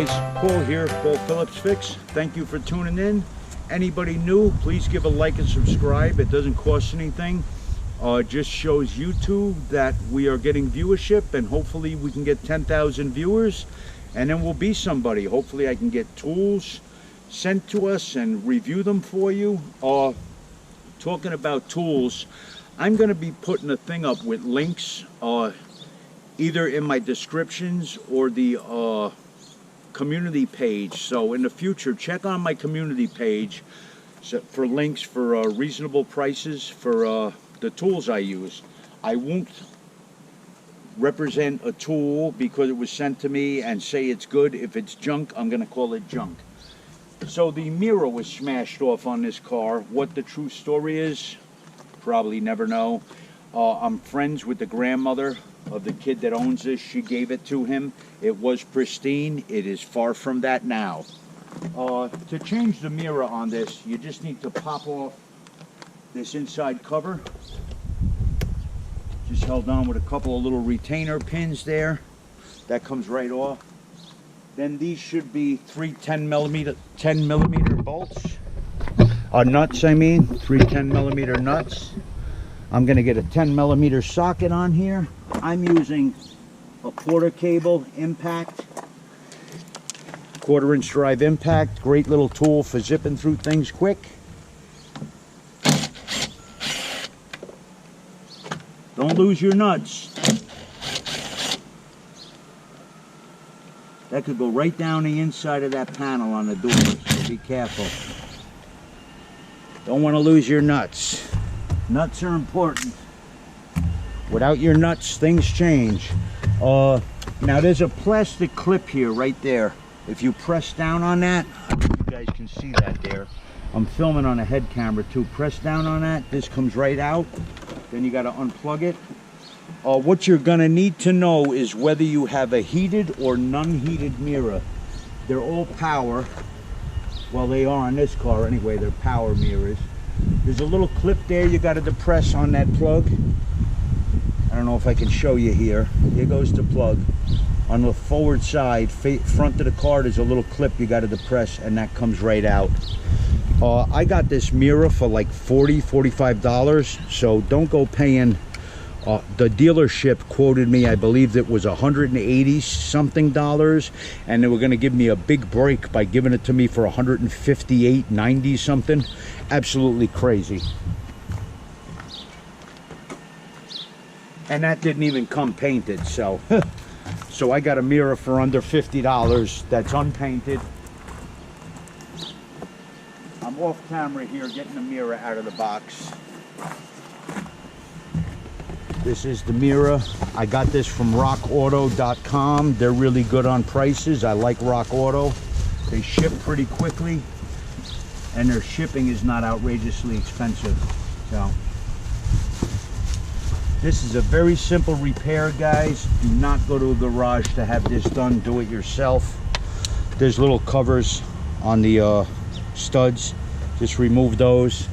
guys, Paul here, Paul Phillips Fix. Thank you for tuning in. Anybody new, please give a like and subscribe. It doesn't cost anything. It just shows YouTube that we are getting viewership, and hopefully we can get 10,000 viewers, and then we'll be somebody. Hopefully I can get tools sent to us and review them for you. Talking about tools, I'm going to be putting a thing up with links either in my descriptions or the community page. So in the future, check on my community page for links for reasonable prices for the tools I use. I won't represent a tool because it was sent to me and say it's good. If it's junk, I'm going to call it junk. So the mirror was smashed off on this car. What the true story is, probably never know. I'm friends with the grandmother of the kid that owns this. She gave it to him. It was pristine. It is far from that now. To change the mirror on this, you just need to pop off this inside cover. Just held on with a couple of little retainer pins there. That comes right off. Then these should be three 10 millimeter bolts. Nuts, I mean. Three 10 millimeter nuts. I'm going to get a 10 millimeter socket on here. I'm using a quarter cable impact. 1/4 inch drive impact. Great little tool for zipping through things quick. Don't lose your nuts. That could go right down the inside of that panel on the door, so be careful. Don't want to lose your nuts. Nuts are important. Without your nuts, things change. Now there's a plastic clip here, right there. If you press down on that, I think you guys can see that there. I'm filming on a head camera too. Press down on that, this comes right out. Then you got to unplug it. What you're going to need to know is whether you have a heated or non-heated mirror. They're all power. Well, they are on this car anyway. They're power mirrors. There's a little clip there you got to depress on that plug. I don't know if I can show you here. Here goes the plug. On the forward side, front of the car, there's a little clip you got to depress, and that comes right out. I got this mirror for like $45, so don't go paying. The dealership quoted me, I believe it was $180 something, and they were going to give me a big break by giving it to me for $158.90 something. Absolutely crazy. And that didn't even come painted, so so I got a mirror for under $50 that's unpainted. I'm off camera here getting the mirror out of the box. This is the mirror. I got this from rockauto.com. They're really good on prices. I like Rock Auto. They ship pretty quickly, and their shipping is not outrageously expensive. So this is a very simple repair, guys. Do not go to a garage to have this done. Do it yourself. There's little covers on the studs. Just remove those.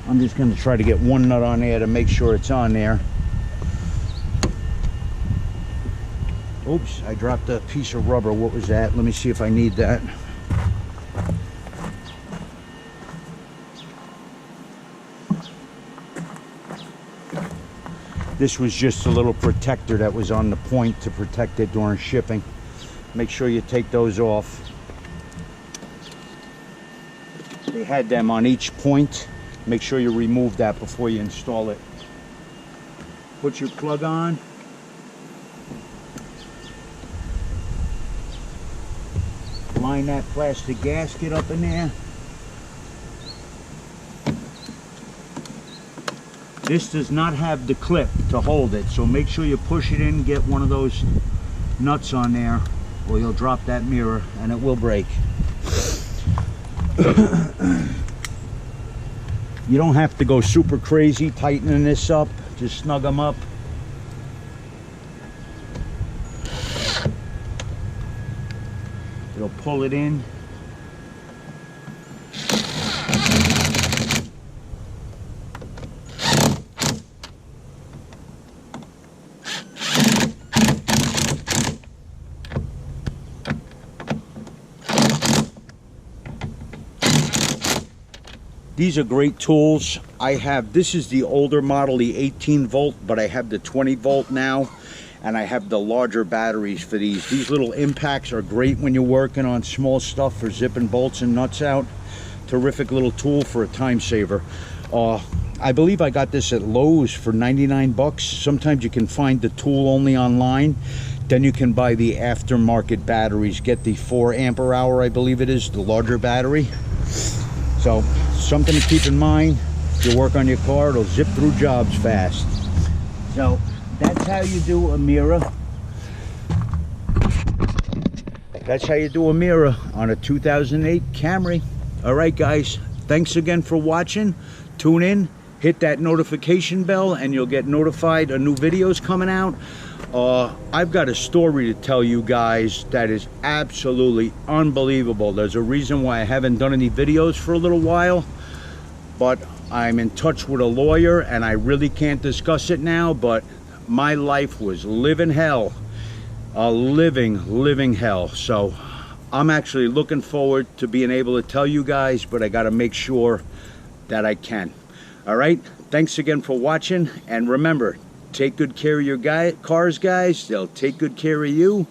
I'm just going to try to get one nut on there to make sure it's on there. Oops, I dropped a piece of rubber. What was that? Let me see if I need that. This was just a little protector that was on the point to protect it during shipping. Make sure you take those off. They had them on each point. Make sure you remove that before you install it. Put your plug on. Line that plastic gasket up in there. This does not have the clip to hold it, so make sure you push it in, get one of those nuts on there, or you'll drop that mirror and it will break. You don't have to go super crazy tightening this up. Just snug them up. It'll pull it in. These are great tools. I have, this is the older model, the 18 volt, but I have the 20 volt now, and I have the larger batteries for these. These little impacts are great when you're working on small stuff for zipping bolts and nuts out. Terrific little tool for a time saver. I believe I got this at Lowe's for 99 bucks. Sometimes you can find the tool only online. Then you can buy the aftermarket batteries. Get the 4 ampere hour, I believe it is, the larger battery. So something to keep in mind. If you work on your car, it'll zip through jobs fast. So that's how you do a mirror. That's how you do a mirror on a 2008 Camry. All right, guys, thanks again for watching. Tune in, hit that notification bell, and you'll get notified of new videos coming out. I've got a story to tell you guys that is absolutely unbelievable. There's a reason why I haven't done any videos for a little while, but I'm in touch with a lawyer and I really can't discuss it now, but my life was living hell. A living hell. So I'm actually looking forward to being able to tell you guys, but I got to make sure that I can. All right, thanks again for watching, and remember, take good care of your cars, guys. They'll take good care of you,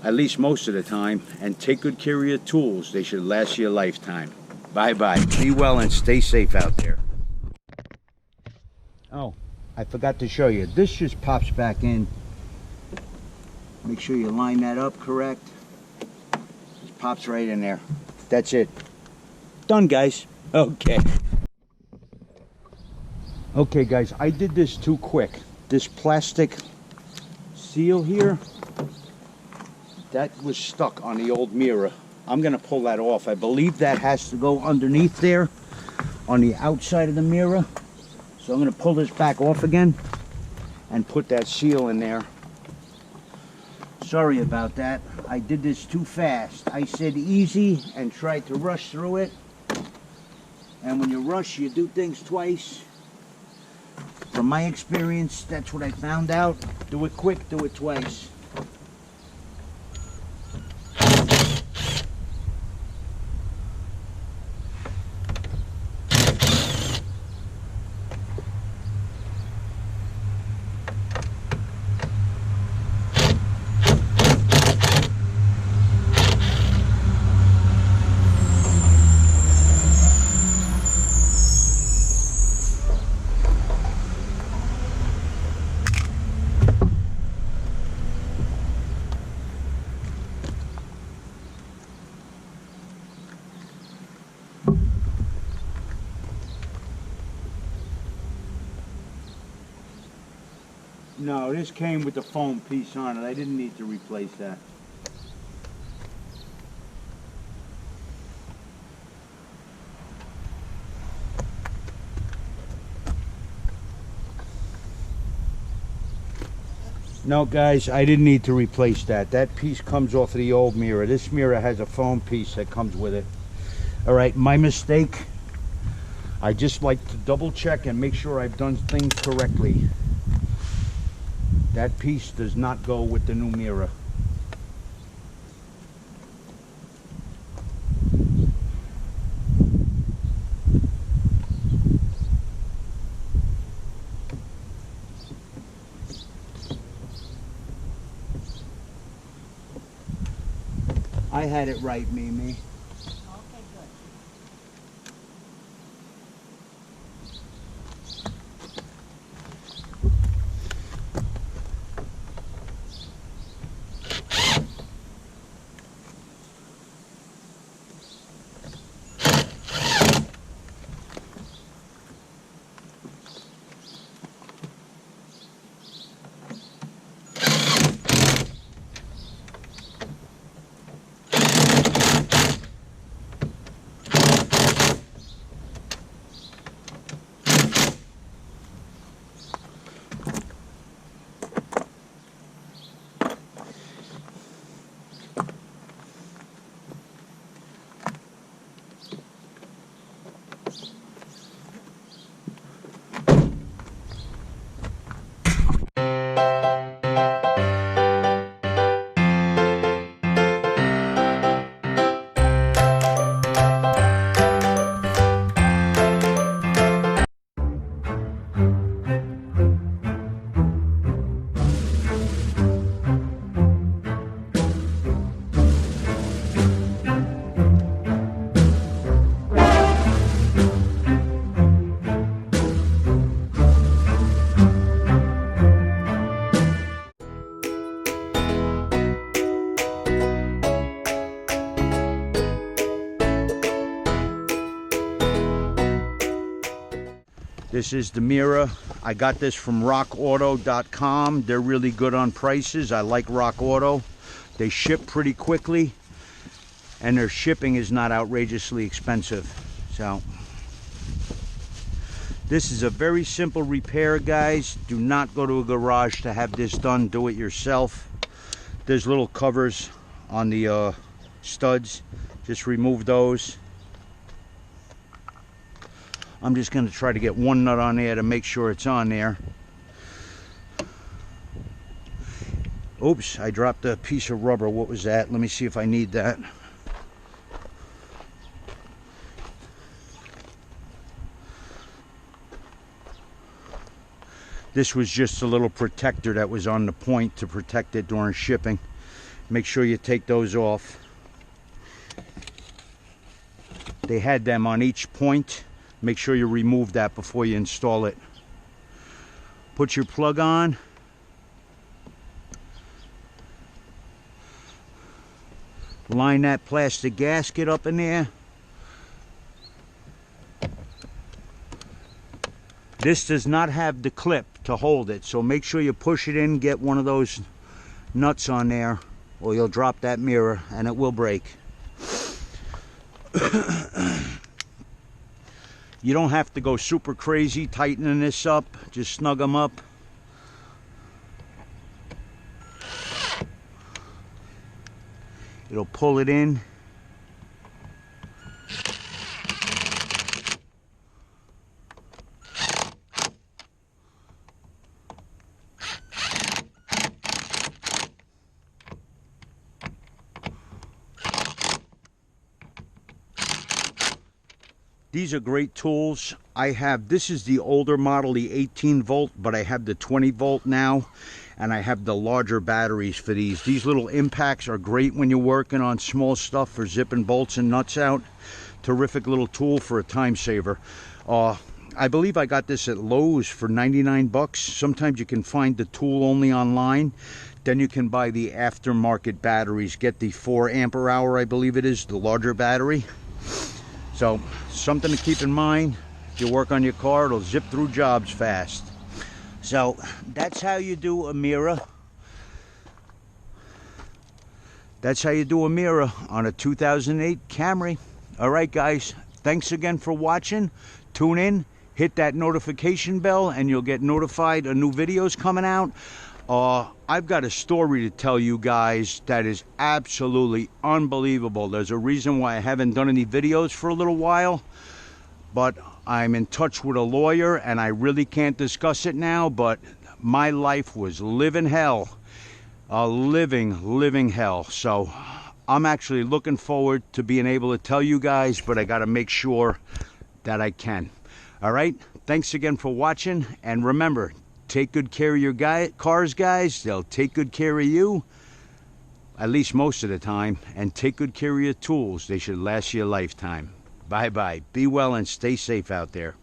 at least most of the time, and take good care of your tools. They should last you a lifetime. Bye-bye. Be well and stay safe out there. Oh, I forgot to show you. This just pops back in. Make sure you line that up correct. Just pops right in there. That's it. Done, guys. Okay. Okay, guys, I did this too quick. This plastic seal here, that was stuck on the old mirror. I'm gonna pull that off. I believe that has to go underneath there on the outside of the mirror. So I'm gonna pull this back off again and put that seal in there. Sorry about that. I did this too fast. I said easy and tried to rush through it. And when you rush, you do things twice. From my experience, that's what I found out. Do it quick, do it twice. No, this came with the foam piece on it. I didn't need to replace that. No, guys, I didn't need to replace that. That piece comes off of the old mirror. This mirror has a foam piece that comes with it. All right, my mistake. I just like to double check and make sure I've done things correctly. That piece does not go with the new mirror. I had it right, Mimi. This is the mirror. I got this from rockauto.com. They're really good on prices. I like Rock Auto. They ship pretty quickly, and their shipping is not outrageously expensive. So this is a very simple repair, guys. Do not go to a garage to have this done. Do it yourself. There's little covers on the studs. Just remove those. I'm just going to try to get one nut on there to make sure it's on there. Oops, I dropped a piece of rubber. What was that? Let me see if I need that. This was just a little protector that was on the point to protect it during shipping. Make sure you take those off. They had them on each point. Make sure you remove that before you install it. Put your plug on. Line that plastic gasket up in there. This does not have the clip to hold it, so make sure you push it in, get one of those nuts on there, or you'll drop that mirror and it will break. You don't have to go super crazy tightening this up, just snug them up. It'll pull it in. These are great tools. I have, this is the older model, the 18 volt, but I have the 20 volt now, and I have the larger batteries for these. These little impacts are great when you're working on small stuff for zipping bolts and nuts out. Terrific little tool for a time saver. I believe I got this at Lowe's for 99 bucks. Sometimes you can find the tool only online. Then you can buy the aftermarket batteries. Get the 4 ampere hour, I believe it is, the larger battery. So, something to keep in mind. If you work on your car, it'll zip through jobs fast. So, that's how you do a mirror. That's how you do a mirror on a 2008 Camry. Alright guys, thanks again for watching. Tune in, hit that notification bell, and you'll get notified of new videos coming out. I've got a story to tell you guys that is absolutely unbelievable. There's a reason why I haven't done any videos for a little while, but I'm in touch with a lawyer and I really can't discuss it now, but my life was living hell. A living hell. So I'm actually looking forward to being able to tell you guys, but I got to make sure that I can. All right, thanks again for watching, and remember, take good care of your cars, guys. They'll take good care of you, at least most of the time. And take good care of your tools. They should last you a lifetime. Bye-bye. Be well and stay safe out there.